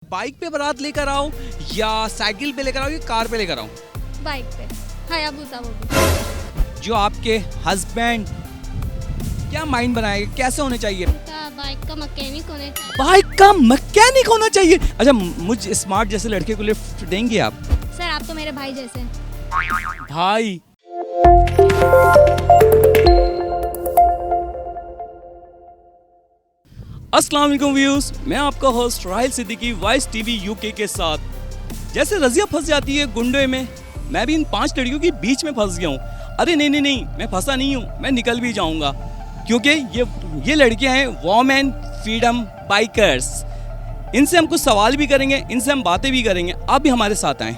Bike पे बारात लेकर आओ या साइकिल पे लेकर आओ या कार पे लेकर आओ? बाइक पे हायाबुसा वो भी। जो आपके हस्बैंड क्या माइंड बनाएंगे, कैसे होने चाहिए? उनका बाइक का मैकेनिक होने चाहिए। बाइक का मैकेनिक होना चाहिए। अच्छा, मुझ स्मार्ट जैसे लड़के को लिफ्ट देंगे आप? सर आप तो मेरे भाई जैसे हैं। भाई अस्सलाम वालेकुम व्यूअर्स, मैं आपका host Rahil Siddiqui voice TV UK के साथ। जैसे रजिया फंस जाती है गुंडे में, मैं भी इन 5 लड़कियों के बीच में फंस गया हूँ। अरे नहीं नहीं नहीं, मैं फंसा नहीं हूँ, मैं निकल भी जाऊँगा, क्योंकि ये लड़कियाँ हैं वोमेन फ्रीडम बाइकर्स। इनसे हम कुछ सवाल भी करेंगे, इनसे हम बातें भी करेंगे। आप भी हमारे साथ आएँ।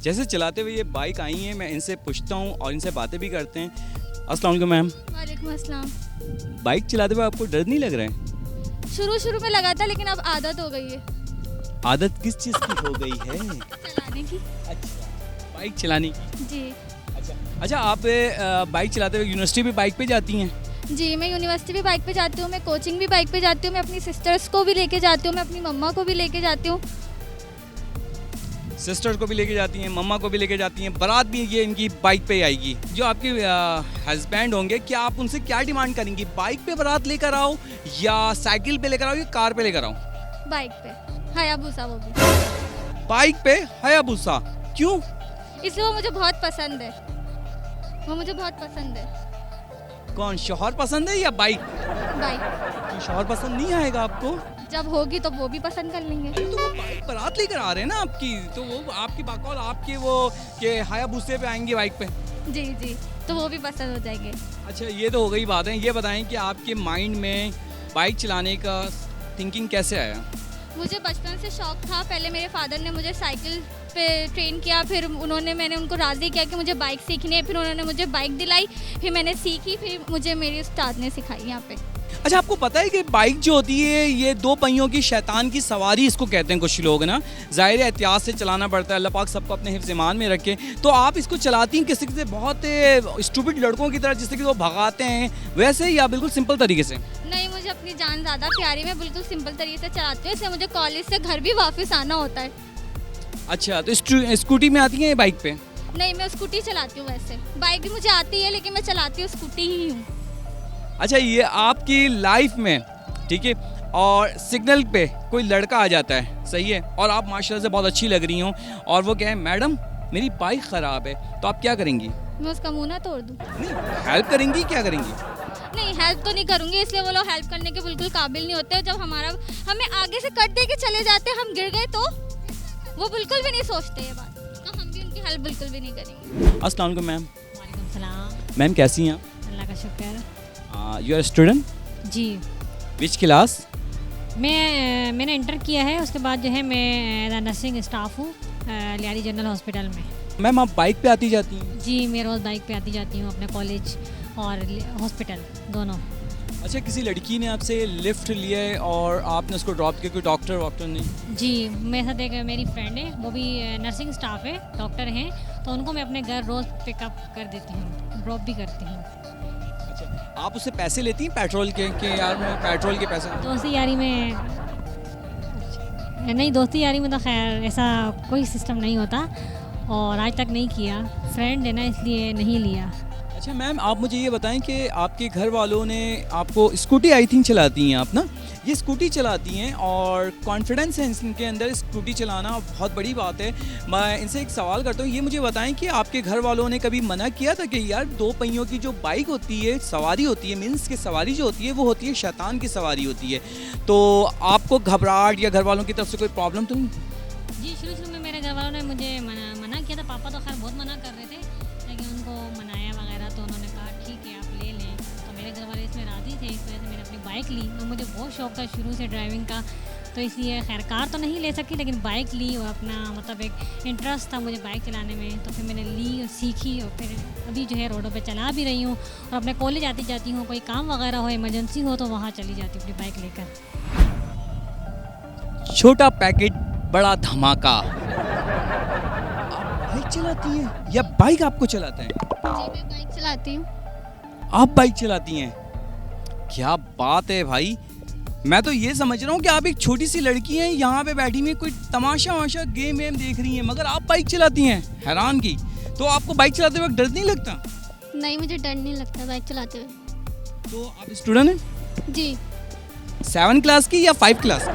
जैसे चलाते हुए ये बाइक आई है, मैं इनसे पूछता हूँ और इनसे बातें भी करते हैं। अस्सलाम वालेकुम मैम। वालेकुम अस्सलाम। बाइक चलाते हुए आपको डर नहीं लग रहा है? शुरू में लगा था, लेकिन अब आदत हो गई है आदत किस चीज़ की हो गई है? चलाने की। अच्छा, बाइक चलाने की। जी अच्छा, आप बाइक चलाते हुए यूनिवर्सिटी भी बाइक पे जाती हैं? जी, मैं यूनिवर्सिटी भी बाइक पे जाती हूँ, मैं कोचिंग भी बाइक पे जाती हूँ, मैं अपनी सिस्टर्स को भी लेके जाती हूँ, मैं अपनी मम्मा को भी लेके जाती हूँ। सिस्टर को भी लेके जाती हैं, मम्मा को भी लेके जाती हैं, बारात भी ये इनकी बाइक पे आएगी। जो आपके हस्बैंड होंगे, क्या आप उनसे क्या डिमांड करेंगी? बाइक पे बारात लेकर आओ या साइकिल पे लेकर आओ या कार पे लेकर आओ? बाइक पे हायाबुसा वो भी। बाइक पे हायाबुसा, क्यों? इसलिए वो मुझे बहुत पसंद है, वो मुझे बहुत पसंद है। कौन, शौहर पसंद है या बाइक? बाइक शौहर पसंद नहीं आएगा आपको? जब होगी तो वो भी पसंद कर लेंगे। तो वो बाइक बारात लेकर आ रहे हैं ना आपकी, तो वो आपकी बाकौल आपके वो के हायाबुसे पे आएंगे बाइक पे। जी जी, तो वो भी पसंद हो जाएंगे। अच्छा, ये तो हो गई बात है। ये बताएं कि आपके माइंड में बाइक चलाने का थिंकिंग कैसे आया? मुझे बचपन से शौक था। पहले मेरे फादर ने मुझे साइकिल पे ट्रेन किया, फिर मैंने उनको राज़ी किया कि मुझे बाइक सीखनी है, फिर उन्होंने मुझे बाइक दिलाई, फिर मैंने सीखी, फिर मुझे मेरी उस्ताद ने सिखाई यहाँ पे। अच्छा, आपको पता है कि बाइक जो होती है ये 2 पहियों की शैतान की सवारी इसको कहते हैं कुछ लोग ना। ज़ाहिर है एहतियात से चलाना पड़ता है, अल्लाह पाक सबको अपने हिफ्ज़ ईमान में रखे। तो आप इसको चलाती हैं किसी से बहुत स्टूपिड लड़कों की तरह, जिससे कि वो भगाते हैं, वैसे या बिल्कुल सिंपल तरीके से? नहीं, मुझे अपनी जान ज़्यादा प्यारी, मैं बिल्कुल सिंपल तरीके से चलाती हूँ, इसलिए मुझे कॉलेज से घर भी वापस आना होता है। अच्छा, तो स्कूटी में आती हैं बाइक पे? नहीं, मैं स्कूटी चलाती हूँ। वैसे बाइक भी मुझे आती है, लेकिन मैं चलाती हूँ स्कूटी ही हूँ। अच्छा, ये आपकी लाइफ में, ठीक है, और सिग्नल पे कोई लड़का आ जाता है, सही है, और आप माशाल्लाह से बहुत अच्छी लग रही हो, और वो कहे मैडम मेरी बाइक ख़राब है, तो आप क्या करेंगी? मैं उसका मुंह ना तोड़ दूँ? नहीं, हेल्प करेंगी, क्या करेंगी? नहीं, हेल्प तो नहीं करूँगी, इसलिए वो लोग हेल्प करने के बिल्कुल काबिल नहीं होते। जब हमें आगे से कट दे के चले जाते, हम गिर गए तो वो बिल्कुल भी नहीं सोचते ये बात, तो हम भी उनकी हेल्प बिल्कुल भी नहीं करेंगे। अस्सलाम वालेकुम मैम। वालेकुम सलाम। मैम कैसी हैं आप? अल्लाह का शुक्र। You are student? जी, विच क्लास? मैंने इंटर किया है, उसके बाद जो है मैं नर्सिंग स्टाफ हूँ लियारी जनरल हॉस्पिटल में। मैम आप बाइक पे आती जाती हैं? जी, मैं रोज़ बाइक पे आती जाती हूँ अपने कॉलेज और हॉस्पिटल दोनों। अच्छा, किसी लड़की ने आपसे लिफ्ट लिया है और आपने उसको ड्रॉप किया, कोई डॉक्टर वॉक्टर नहीं? जी, मेरे साथ एक मेरी फ्रेंड है, वो भी नर्सिंग स्टाफ है, डॉक्टर हैं, तो उनको मैं अपने घर रोज़ पिकअप कर देती हूँ, ड्रॉप भी करती हूँ। अच्छा, आप उससे पैसे लेती हैं पेट्रोल के कि यार मैं पेट्रोल के पैसे? दोस्ती यारी में नहीं, दोस्ती यारी में तो खैर ऐसा कोई सिस्टम नहीं होता, और आज तक नहीं किया। फ्रेंड है ना, इसलिए नहीं लिया। अच्छा मैम, आप मुझे ये बताएं कि आपके घर वालों ने आपको स्कूटी आई थिंक चलाती हैं आप ना, ये स्कूटी चलाती हैं और कॉन्फिडेंस है इनके अंदर, स्कूटी चलाना बहुत बड़ी बात है। मैं इनसे एक सवाल करता हूँ, ये मुझे बताएं कि आपके घर वालों ने कभी मना किया था कि यार 2 पहियों की जो बाइक होती है, सवारी होती है, मीन्स की सवारी जो होती है वो होती है शैतान की सवारी होती है, तो आपको घबराहट या घर वालों की तरफ से कोई प्रॉब्लम तो नहीं? जी, शुरू में मेरे घर वालों ने मुझे मना किया था। पापा तो खैर बहुत मना कर रहे थे, लेकिन उनको मनाया वगैरह तो उन्होंने कहा ठीक है आप ले लें, तो मेरे घर वाले इसमें राज़ी थे। इस वजह से मैंने अपनी बाइक ली, और मुझे बहुत शौक था शुरू से ड्राइविंग का, तो इसलिए खैर कार तो नहीं ले सकी, लेकिन बाइक ली, और अपना मतलब एक इंटरेस्ट था मुझे बाइक चलाने में, तो फिर मैंने ली और सीखी, और फिर अभी जो है रोडों पे चला भी रही हूँ, और अपने कॉलेज आती जाती हूँ, कोई काम वगैरह हो, इमरजेंसी हो, तो वहाँ चली जाती हूँ अपनी बाइक लेकर। छोटा पैकेट बड़ा धमाका। आप बाइक चलाती हैं या बाइक आपको चलाता है? जी मैं बाइक चलाती हूँ। आप बाइक चलाती हैं, क्या बात है भाई। मैं तो ये समझ रहा हूँ कि आप एक छोटी सी लड़की हैं, यहाँ पे बैठी हुई कोई तमाशा वमाशा गेम वेम देख रही हैं, मगर आप बाइक चलाती हैं, हैरान की। तो आपको बाइक चलाते वक्त डर नहीं लगता? नहीं मुझे डर नहीं लगता बाइक चलाते हुए। तो आप स्टूडेंट हैं? जी 7 क्लास की या 5 क्लास?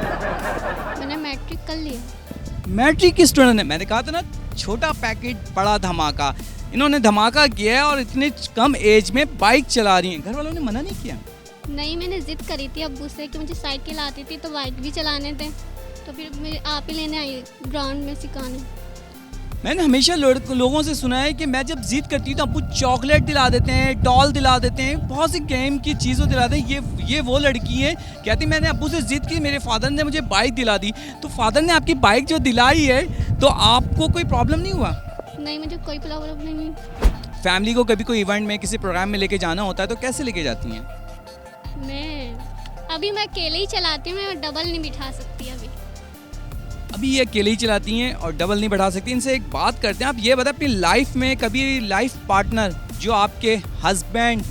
मैंने मैट्रिक कर लिया। मैट्रिक की स्टूडेंट है। मैंने कहा था ना, छोटा पैकेट बड़ा धमाका। इन्होंने धमाका किया है और इतने कम एज में बाइक चला रही हैं। घर वालों ने मना नहीं किया? नहीं मैंने ज़िद करी थी अब्बू से कि मुझे साइकिल आती थी तो बाइक भी चलाने थे, तो फिर मैं आप ही लेने आई ग्राउंड में सिखाने। मैंने हमेशा लोगों से सुना है कि मैं जब जिद करती हूँ तो अब्बू चॉकलेट दिला देते हैं, डॉल दिला देते हैं, बहुत सी गेम की चीज़ें दिलाते हैं। ये वो लड़की है कहती मैंने अब्बू से जिद की, मेरे फादर ने मुझे बाइक दिला दी। तो फादर ने आपकी बाइक जो दिलाई है तो आपको कोई प्रॉब्लम नहीं हुआ? नहीं मुझे कोई प्रॉब्लम नहीं। फैमिली को कभी कोई इवेंट में किसी प्रोग्राम में लेके जाना होता है तो कैसे लेके जाती हैं? मैं अकेले ही चलाती हूँ, मैं डबल नहीं बिठा सकती अभी ये अकेले ही चलाती हैं और डबल नहीं बढ़ा सकती। इनसे एक बात करते हैं, आप ये बताएं अपनी लाइफ में कभी लाइफ पार्टनर जो आपके हस्बैंड,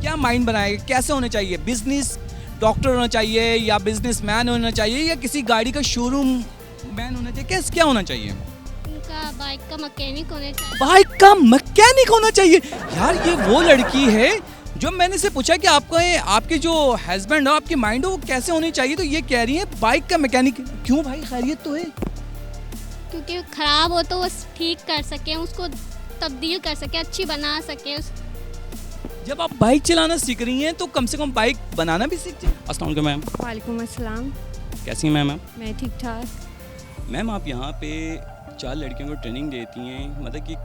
क्या माइंड बनाएगा, कैसे होने चाहिए? बिजनेस डॉक्टर होना चाहिए या बिजनेस मैन होना चाहिए या किसी गाड़ी का शोरूम मैन होना चाहिए, कैसे क्या होना चाहिए? उनका बाइक का मैकेनिक होना चाहिए। बाइक का मैकेनिक होना चाहिए। यार ये वो लड़की है जो मैंने से पूछा कि आपको आपके जो हस्बैंड हो, आपकी माइंड हो, वो कैसे होनी चाहिए, तो ये कह रही है बाइक का मैकेनिक। क्यों भाई, खैरियत तो है? क्योंकि ख़राब हो तो वो ठीक कर सके, उसको तब्दील कर सके, अच्छी बना सके। जब आप बाइक चलाना सीख रही हैं तो कम से कम बाइक बनाना भी सीख जाए। अस्सलाम वालेकुम मैम। वालेकुम अस्सलाम। कैसी हैं मैम आप? मैं ठीक ठाक। मैम आप यहाँ पे 4 लड़कियों को ट्रेनिंग देती हैं, मतलब कि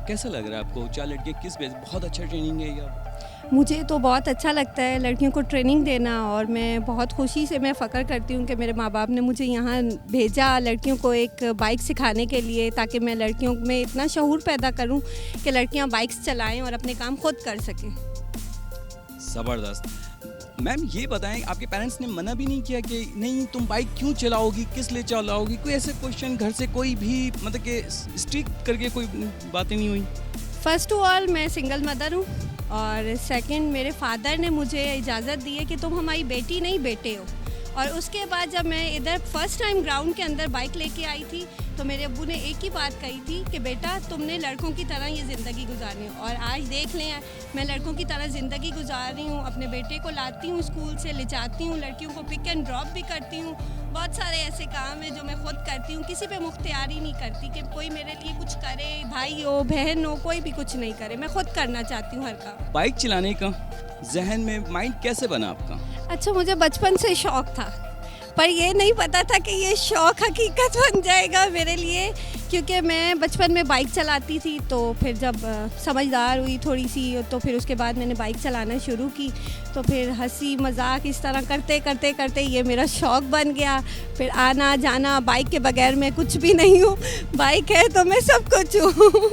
कैसा लग रहा है आपको? 4 लड़कियाँ किस बेस? बहुत अच्छा ट्रेनिंग है या? मुझे तो बहुत अच्छा लगता है लड़कियों को ट्रेनिंग देना, और मैं बहुत खुशी से मैं फ़ख्र करती हूँ कि मेरे माँ बाप ने मुझे यहाँ भेजा लड़कियों को एक बाइक सिखाने के लिए, ताकि मैं लड़कियों में इतना शऊर पैदा करूँ कि लड़कियाँ बाइक्स चलाएं और अपने काम खुद कर सकें। ज़बरदस्त। मैम ये बताएं, आपके पेरेंट्स ने मना भी नहीं किया कि नहीं तुम बाइक क्यों चलाओगी, किस लिए चलाओगी? कोई ऐसे क्वेश्चन घर से कोई भी मतलब कि स्ट्रिक्ट करके कोई बातें नहीं हुई? फ़र्स्ट ऑफ ऑल मैं सिंगल मदर हूँ, और सेकंड मेरे फादर ने मुझे इजाज़त दी है कि तुम हमारी बेटी नहीं बेटे हो। और उसके बाद जब मैं इधर फर्स्ट टाइम ग्राउंड के अंदर बाइक लेके आई थी तो मेरे अब्बू ने एक ही बात कही थी कि बेटा तुमने लड़कों की तरह ये ज़िंदगी गुजारनी है। और आज देख लें, मैं लड़कों की तरह ज़िंदगी गुजार रही हूँ। अपने बेटे को लाती हूँ, स्कूल से ले जाती हूँ, लड़कियों को पिक एंड ड्रॉप भी करती हूँ। बहुत सारे ऐसे काम हैं जो मैं खुद करती हूँ, किसी पे मुख्तियारी नहीं करती कि कोई मेरे लिए कुछ करे, भाई हो बहन हो, कोई भी कुछ नहीं करे। मैं खुद करना चाहती हूँ हर काम। बाइक चलाने का जहन में माइंड कैसे बना आपका? अच्छा, मुझे बचपन से शौक़ था, पर ये नहीं पता था कि ये शौक़ हकीकत बन जाएगा मेरे लिए, क्योंकि मैं बचपन में बाइक चलाती थी। तो फिर जब समझदार हुई थोड़ी सी, तो फिर उसके बाद मैंने बाइक चलाना शुरू की। तो फिर हंसी मजाक इस तरह करते करते करते ये मेरा शौक़ बन गया। फिर आना जाना, बाइक के बगैर मैं कुछ भी नहीं हूँ, बाइक है तो मैं सब कुछ हूँ।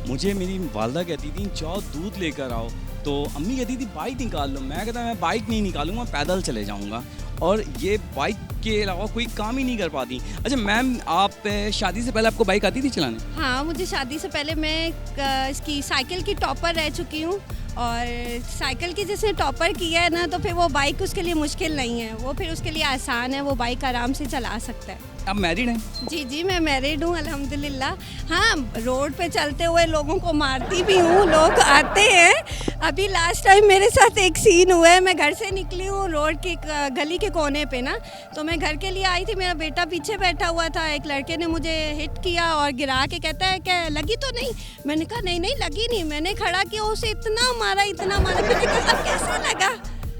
मुझे मेरी वालदा कहती थी जाओ दूध लेकर आओ, तो अम्मी कहती थी बाइक निकाल लो। मैं कहता मैं बाइक नहीं निकालूंगा, पैदल चले जाऊंगा, और ये बाइक के अलावा कोई काम ही नहीं कर पाती। अच्छा मैम, आप शादी से पहले आपको बाइक आती थी चलाने? हाँ, मुझे शादी से पहले मैं इसकी साइकिल की टॉपर रह चुकी हूँ, और साइकिल की जिसने टॉपर किया है ना, तो फिर वो बाइक उसके लिए मुश्किल नहीं है, वो फिर उसके लिए आसान है, वो बाइक आराम से चला सकता है। आप मैरिड हैं? जी जी, मैं मैरिड हूँ अल्हम्दुलिल्लाह। हाँ, रोड पे चलते हुए लोगों को मारती भी हूँ, लोग आते हैं। अभी लास्ट टाइम मेरे साथ एक सीन हुआ है, मैं घर से निकली हूँ रोड के गली के कोने पे ना, तो मैं घर के लिए आई थी, मेरा बेटा पीछे बैठा हुआ था, एक लड़के ने मुझे हिट किया और गिरा के कहता है क्या लगी तो नहीं? मैंने कहा नहीं नहीं लगी नहीं। मैंने खड़ा किया, उसे इतना मारा इतना मारा, मैंने कहा अब कैसा लगा?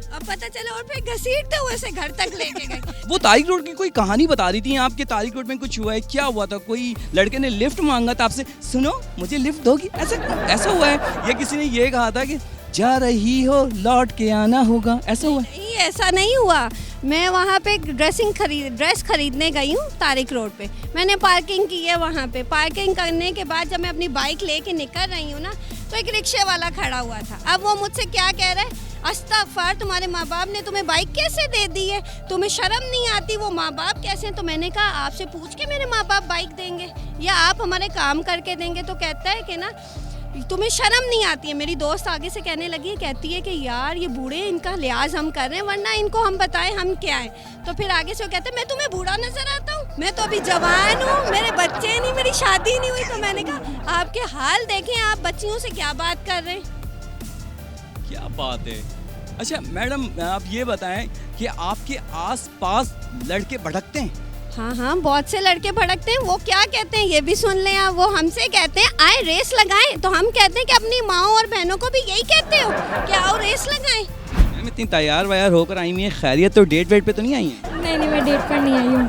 अब पता चला, और फिर घसीटते हुए से घर तक लेके गए। वो तारिक रोड की कोई कहानी बता रही थी आपके, तारिक रोड में कुछ हुआ है, क्या हुआ था? कोई लड़के ने लिफ्ट मांगा था आपसे, सुनो मुझे लिफ्ट दोगी, ऐसा हुआ है? या किसी ने ये कहा था कि जा रही हो लौट के आना होगा, ऐसा हुआ? नहीं, ऐसा नहीं हुआ। मैं वहाँ पे ड्रेस खरीदने गई हूँ तारिक रोड पे। मैंने पार्किंग की है वहाँ पे। पार्किंग करने के बाद जब मैं अपनी बाइक लेके निकल रही हूँ ना, तो एक रिक्शे वाला खड़ा हुआ था। अब वो मुझसे क्या कह रहा है, अस्तगफर, तुम्हारे माँ बाप ने तुम्हें बाइक कैसे दे दी है? तुम्हें शर्म नहीं आती? वो माँ बाप कैसे हैं? तो मैंने कहा आपसे पूछ के मेरे माँ बाप बाइक देंगे या आप हमारे काम करके देंगे? तो कहता है कि ना तुम्हें शर्म नहीं आती है। मेरी दोस्त आगे से कहने लगी, कहती है कि यार ये बूढ़े, इनका लिहाज हम कर रहे हैं, वरना इनको हम बताएं हम क्या हैं। तो फिर आगे से वो कहते हैं मैं तुम्हें बूढ़ा नजर आता हूँ? मैं तो अभी जवान हूँ, मेरे बच्चे नहीं, मेरी शादी नहीं हुई। तो मैंने कहा आपके हाल देखें, आप बच्चियों से क्या बात कर रहे हैं? क्या बात है। अच्छा मैडम, आप ये बताएं कि आपके आसपास लड़के भटकते हैं? हाँ हाँ, बहुत से लड़के भड़कते हैं। वो क्या कहते हैं ये भी सुन लें आप। वो हमसे कहते हैं आए रेस लगाएं, तो हम कहते हैं कि अपनी माओ और बहनों को भी यही कहते हो कि आओ रेस लगाएं। मैम इतनी तैयार वैयार होकर आई हुई है, खैरियत? तो डेट वेट पे तो नहीं आई हैं? नहीं, मैं डेट पर नहीं आई हूँ।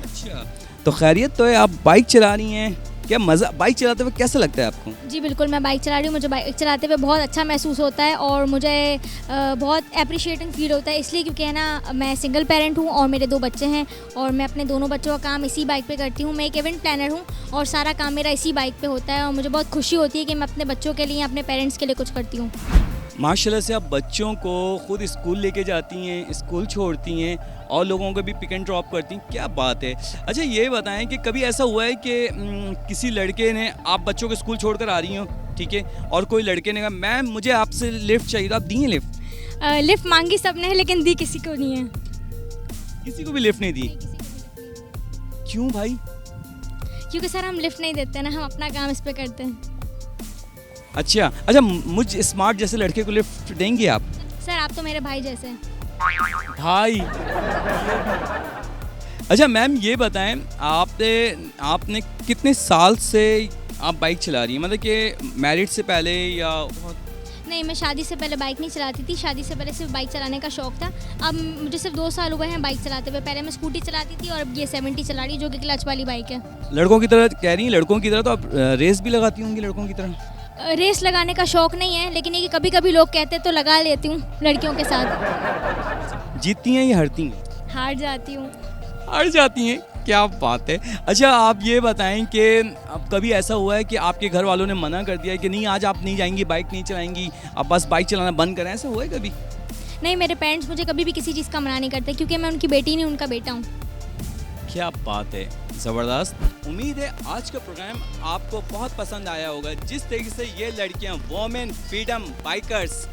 अच्छा, तो खैरियत तो है। आप बाइक चला रही हैं, क्या मज़ा बाइक चलाते हुए कैसा लगता है आपको? जी बिल्कुल, मैं बाइक चला रही हूँ। मुझे बाइक चलाते हुए बहुत अच्छा महसूस होता है और मुझे बहुत अप्रिशिएटिंग फील होता है, इसलिए क्योंकि है ना मैं सिंगल पेरेंट हूँ और मेरे 2 बच्चे हैं और मैं अपने दोनों बच्चों का काम इसी बाइक पे करती हूँ। मैं एक इवेंट प्लानर हूँ और सारा काम मेरा इसी बाइक पे होता है और मुझे बहुत खुशी होती है कि मैं अपने बच्चों के लिए, अपने पेरेंट्स के लिए कुछ करती हूँ। माशाल्लाह से आप बच्चों को खुद स्कूल लेके जाती हैं, स्कूल छोड़ती हैं और लोगों को भी पिक एंड ड्रॉप करती हैं, क्या बात है। अच्छा ये बताएं कि कभी ऐसा हुआ है कि किसी लड़के ने, आप बच्चों को स्कूल छोड़कर आ रही हो, ठीक है, और कोई लड़के ने कहा मैम मुझे आपसे लिफ्ट चाहिए, तो आप दी हैं लिफ्ट? लिफ्ट मांगी सबने है लेकिन दी किसी को नहीं है। किसी को भी लिफ्ट नहीं दी? क्यों भाई? क्योंकि सर हम लिफ्ट नहीं देते ना, हम अपना काम इस पे करते हैं। अच्छा, मुझ स्मार्ट जैसे लड़के को लिफ्ट देंगे आप? सर आप तो मेरे भाई जैसे हैं। भाई। अच्छा मैम ये बताएं, आपने कितने साल से आप बाइक चला रही हैं? मतलब कि मैरिड से पहले या? नहीं, मैं शादी से पहले बाइक नहीं चलाती थी। शादी से पहले सिर्फ बाइक चलाने का शौक था। अब मुझे सिर्फ 2 साल हुए हैं बाइक चलाते हुए। पहले मैं स्कूटी चलाती थी और अब ये 70 चला रही, जो कि क्लच वाली बाइक है। लड़कों की तरह कह रही हैं, लड़कों की तरह तो आप रेस भी लगाती होंगी लड़कों की तरह? रेस लगाने का शौक नहीं है, लेकिन ये कि कभी कभी लोग कहते हैं तो लगा लेती हूँ लड़कियों के साथ। जीतती हैं या हारती हैं? हार जाती हूँ। हार जाती हैं, क्या बात है। अच्छा आप ये बताएं कि अब कभी ऐसा हुआ है कि आपके घर वालों ने मना कर दिया है कि नहीं आज आप नहीं जाएंगी, बाइक नहीं चलाएंगी, आप बस बाइक चलाना बंद करें, ऐसा हुआ है कभी? नहीं, मेरे पेरेंट्स मुझे कभी भी किसी चीज़ का मना नहीं करते, क्योंकि मैं उनकी बेटी नहीं, उनका बेटा हूँ। क्या बात है, ज़बरदस्त। उम्मीद है आज का प्रोग्राम आपको बहुत पसंद आया होगा। जिस तरीके से ये लड़कियां वोमेन फ्रीडम बाइकर्स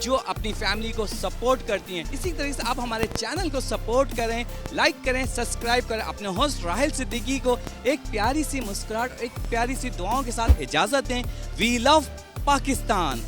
जो अपनी फैमिली को सपोर्ट करती हैं, इसी तरीके से आप हमारे चैनल को सपोर्ट करें, लाइक करें, सब्सक्राइब करें। अपने होस्ट राहिल सिद्दीकी को एक प्यारी सी मुस्कुराहट, एक प्यारी सी दुआओं के साथ इजाज़त दें। We love Pakistan.